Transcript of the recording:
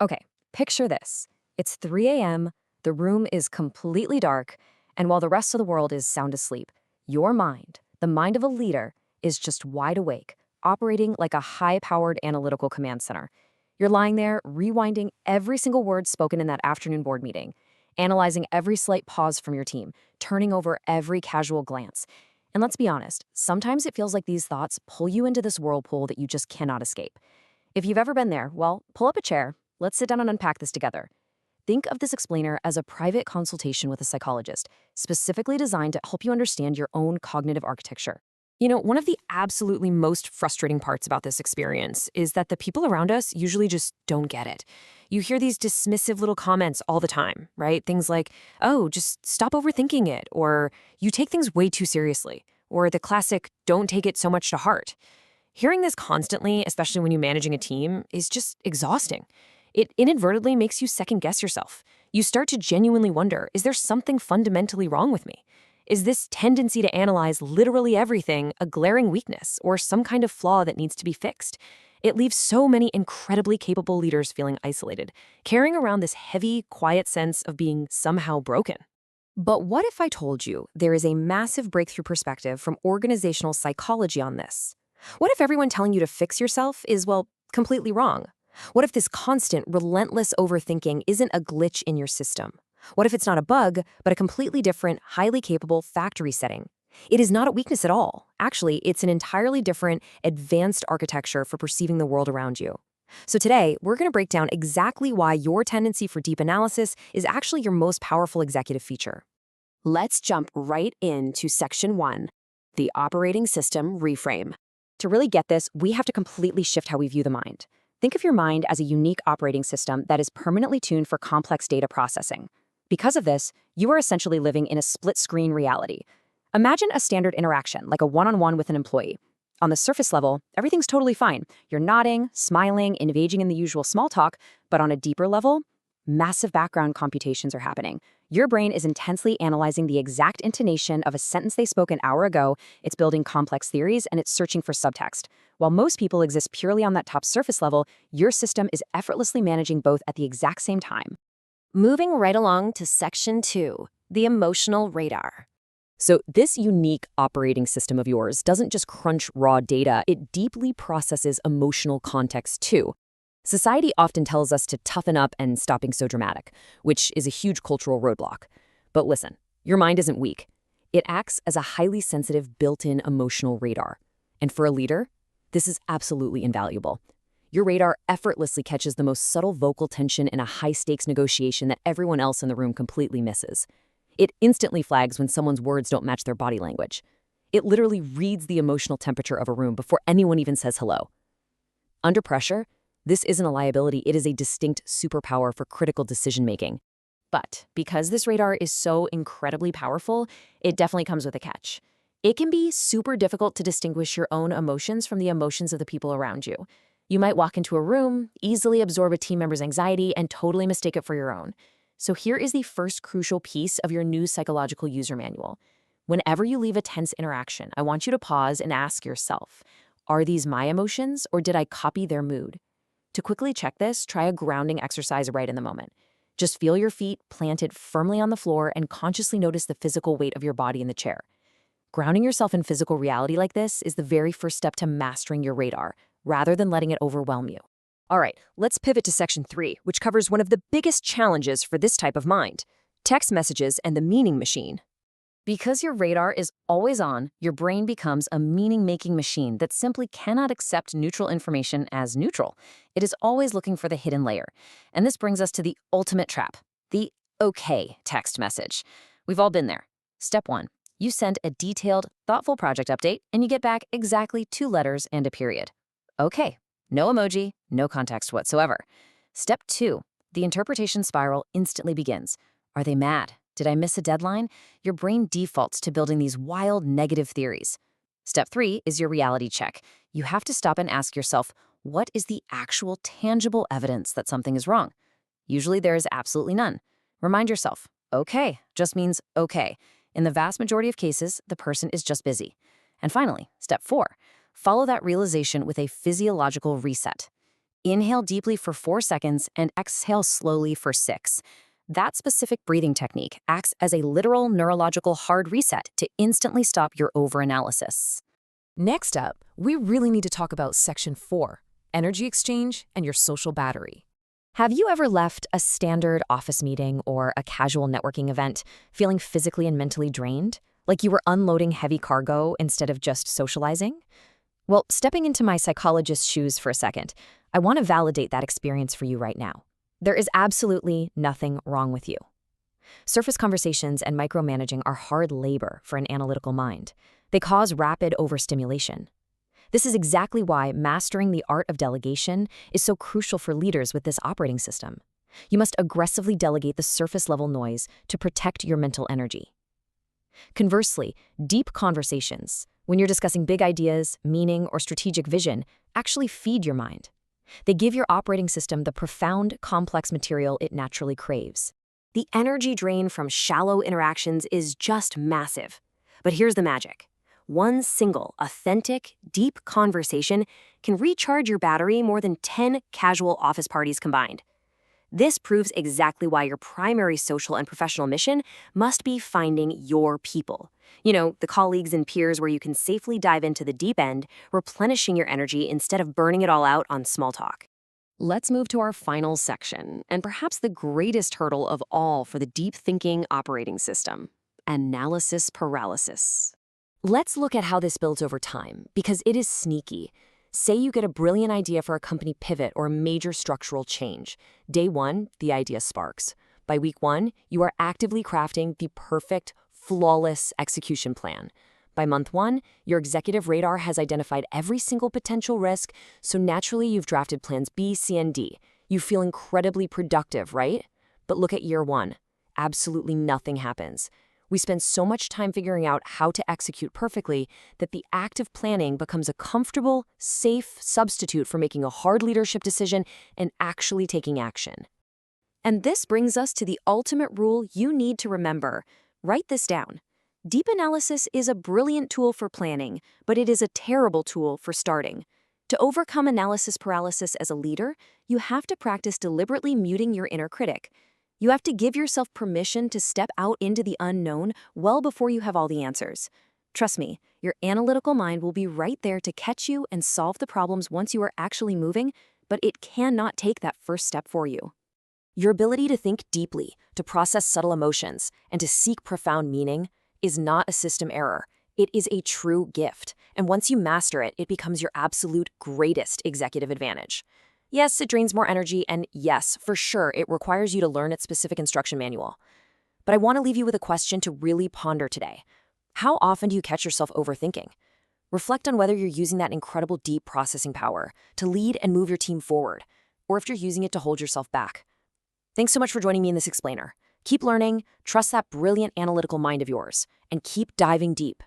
Okay, picture this. It's 3 a.m., the room is completely dark, and while the rest of the world is sound asleep, your mind, the mind of a leader, is just wide awake, operating like a high-powered analytical command center. You're lying there, rewinding every single word spoken in that afternoon board meeting, analyzing every slight pause from your team, turning over every casual glance. And let's be honest, sometimes it feels like these thoughts pull you into this whirlpool that you just cannot escape. If you've ever been there, well, pull up a chair. Let's sit down and unpack this together. Think of this explainer as a private consultation with a psychologist, specifically designed to help you understand your own cognitive architecture. One of the absolutely most frustrating parts about this experience is that the people around us usually just don't get it. You hear these dismissive little comments all the time, right? Things like, oh, just stop overthinking it, or you take things way too seriously, or the classic, don't take it so much to heart. Hearing this constantly, especially when you're managing a team, is just exhausting. It inadvertently makes you second guess yourself. You start to genuinely wonder, is there something fundamentally wrong with me? Is this tendency to analyze literally everything a glaring weakness or some kind of flaw that needs to be fixed? It leaves so many incredibly capable leaders feeling isolated, carrying around this heavy, quiet sense of being somehow broken. But what if I told you there is a massive breakthrough perspective from organizational psychology on this? What if everyone telling you to fix yourself is, well, completely wrong? What if this constant, relentless overthinking isn't a glitch in your system? What if it's not a bug, but a completely different, highly capable factory setting? It is not a weakness at all. Actually, it's an entirely different, advanced architecture for perceiving the world around you. So today, we're going to break down exactly why your tendency for deep analysis is actually your most powerful executive feature. Let's jump right into Section 1, the operating system reframe. To really get this, we have to completely shift how we view the mind. Think of your mind as a unique operating system that is permanently tuned for complex data processing. Because of this, you are essentially living in a split-screen reality. Imagine a standard interaction, like a one-on-one with an employee. On the surface level, everything's totally fine. You're nodding, smiling, engaging in the usual small talk, but on a deeper level, massive background computations are happening. Your brain is intensely analyzing the exact intonation of a sentence they spoke an hour ago, it's building complex theories, and it's searching for subtext. While most people exist purely on that top surface level, your system is effortlessly managing both at the exact same time. Moving right along to Section 2, the emotional radar. So this unique operating system of yours doesn't just crunch raw data, it deeply processes emotional context too. Society often tells us to toughen up and stop being so dramatic, which is a huge cultural roadblock. But listen, your mind isn't weak. It acts as a highly sensitive built-in emotional radar. And for a leader, this is absolutely invaluable. Your radar effortlessly catches the most subtle vocal tension in a high-stakes negotiation that everyone else in the room completely misses. It instantly flags when someone's words don't match their body language. It literally reads the emotional temperature of a room before anyone even says hello. Under pressure, this isn't a liability, it is a distinct superpower for critical decision-making. But because this radar is so incredibly powerful, it definitely comes with a catch. It can be super difficult to distinguish your own emotions from the emotions of the people around you. You might walk into a room, easily absorb a team member's anxiety, and totally mistake it for your own. So here is the first crucial piece of your new psychological user manual. Whenever you leave a tense interaction, I want you to pause and ask yourself, are these my emotions or did I copy their mood? To quickly check this, try a grounding exercise right in the moment. Just feel your feet planted firmly on the floor and consciously notice the physical weight of your body in the chair. Grounding yourself in physical reality like this is the very first step to mastering your radar, rather than letting it overwhelm you. All right, let's pivot to Section 3, which covers one of the biggest challenges for this type of mind: text messages and the meaning machine. Because your radar is always on, your brain becomes a meaning-making machine that simply cannot accept neutral information as neutral. It is always looking for the hidden layer. And this brings us to the ultimate trap, the okay text message. We've all been there. Step 1, you send a detailed, thoughtful project update, and you get back exactly 2 letters and a period. Okay, no emoji, no context whatsoever. Step 2, the interpretation spiral instantly begins. Are they mad? Did I miss a deadline? Your brain defaults to building these wild negative theories. Step 3 is your reality check. You have to stop and ask yourself, what is the actual tangible evidence that something is wrong? Usually there is absolutely none. Remind yourself, okay just means okay. In the vast majority of cases, the person is just busy. And finally, step 4, follow that realization with a physiological reset. Inhale deeply for 4 seconds and exhale slowly for 6. That specific breathing technique acts as a literal neurological hard reset to instantly stop your overanalysis. Next up, we really need to talk about Section 4, energy exchange and your social battery. Have you ever left a standard office meeting or a casual networking event feeling physically and mentally drained? Like you were unloading heavy cargo instead of just socializing? Well, stepping into my psychologist's shoes for a second, I want to validate that experience for you right now. There is absolutely nothing wrong with you. Surface conversations and micromanaging are hard labor for an analytical mind. They cause rapid overstimulation. This is exactly why mastering the art of delegation is so crucial for leaders with this operating system. You must aggressively delegate the surface-level noise to protect your mental energy. Conversely, deep conversations, when you're discussing big ideas, meaning, or strategic vision, actually feed your mind. They give your operating system the profound, complex material it naturally craves. The energy drain from shallow interactions is just massive. But here's the magic. One single, authentic, deep conversation can recharge your battery more than 10 casual office parties combined. This proves exactly why your primary social and professional mission must be finding your people. You know, the colleagues and peers where you can safely dive into the deep end, replenishing your energy instead of burning it all out on small talk. Let's move to our final section, and perhaps the greatest hurdle of all for the deep thinking operating system: analysis paralysis. Let's look at how this builds over time, because it is sneaky. Say you get a brilliant idea for a company pivot or a major structural change. Day 1, the idea sparks. By week 1, you are actively crafting the perfect, flawless execution plan. By month 1, your executive radar has identified every single potential risk, so naturally you've drafted plans B, C, and D. You feel incredibly productive, right? But look at year 1. Absolutely nothing happens. We spend so much time figuring out how to execute perfectly that the act of planning becomes a comfortable, safe substitute for making a hard leadership decision and actually taking action. And this brings us to the ultimate rule you need to remember. Write this down. Deep analysis is a brilliant tool for planning, but it is a terrible tool for starting. To overcome analysis paralysis as a leader, you have to practice deliberately muting your inner critic. You have to give yourself permission to step out into the unknown well before you have all the answers. Trust me, your analytical mind will be right there to catch you and solve the problems once you are actually moving, but it cannot take that first step for you. Your ability to think deeply, to process subtle emotions, and to seek profound meaning is not a system error. It is a true gift, and once you master it, it becomes your absolute greatest executive advantage. Yes, it drains more energy, and yes, for sure, it requires you to learn its specific instruction manual. But I want to leave you with a question to really ponder today. How often do you catch yourself overthinking? Reflect on whether you're using that incredible deep processing power to lead and move your team forward, or if you're using it to hold yourself back. Thanks so much for joining me in this explainer. Keep learning, trust that brilliant analytical mind of yours, and keep diving deep.